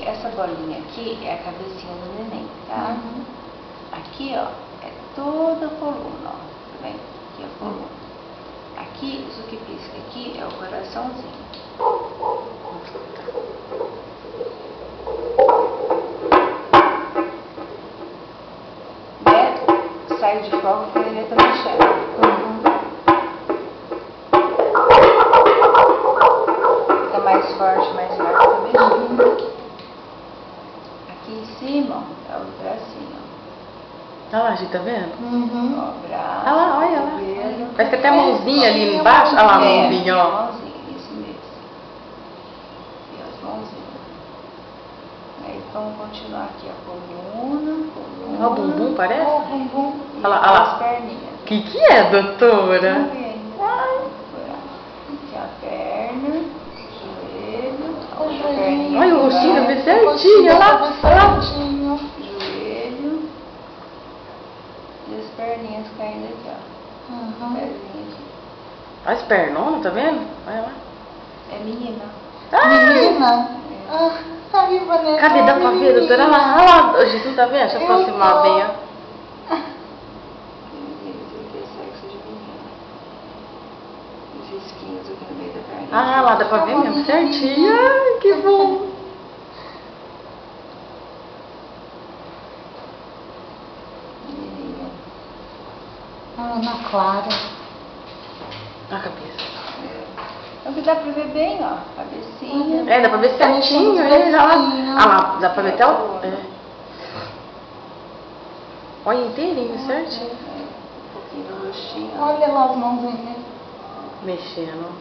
essa bolinha aqui é a cabecinha do neném, tá? Uhum. Aqui, ó, é toda a coluna, ó. Tá vendo? Aqui é a coluna. Aqui, isso que pisca aqui é o coraçãozinho. Né? Sai de fogo porque ele tá mexendo. Fica mais forte, tá mexendo. Aqui em cima, ó, é o bracinho. Olha lá, gente, tá vendo? Ó, braço. Olha lá, olha lá. Cotovelo. Parece que até a mãozinha ali embaixo. Olha lá a mãozinha, ó. Mãozinha, isso mesmo. E as mãozinhas. Aí vamos continuar aqui a coluna. Olha o bumbum, parece? Ó, o bumbum. E Olha lá, olha lá. as perninhas. Que é, doutora? Vamos ver ainda. Aqui a perna, joelho. Olha o rostinho, vê certinho. Olha lá, olha lá. Joelho. E as perninhas caindo aqui, ó. Pezinho aqui. Olha as pernonas, tá vendo? Olha lá. É menina. Menina? Ai, Vanessa. Cadê? Dá pra ver, doutora? Olha lá, olha lá. Jesus, tá vendo? Deixa eu aproximar bem, ó. Esse é sexo de menina. Os risquinhos aqui no meio da perna. Ah, lá dá pra ver mesmo certinho. Ai, que bom. Menininha. Ana Clara. Olha a cabeça. É o que dá pra ver bem, ó. Cabecinha. É, dá pra ver certinho. Olha lá. Ah lá, dá pra ver até o... É. Olha inteirinho, certinho. Um pouquinho no rostinho. Ó. Olha lá as mãozinhas. Mexendo.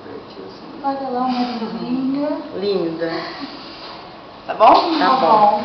Perfilzinho. Olha lá o narizinho. Linda. Tá bom? Tá bom.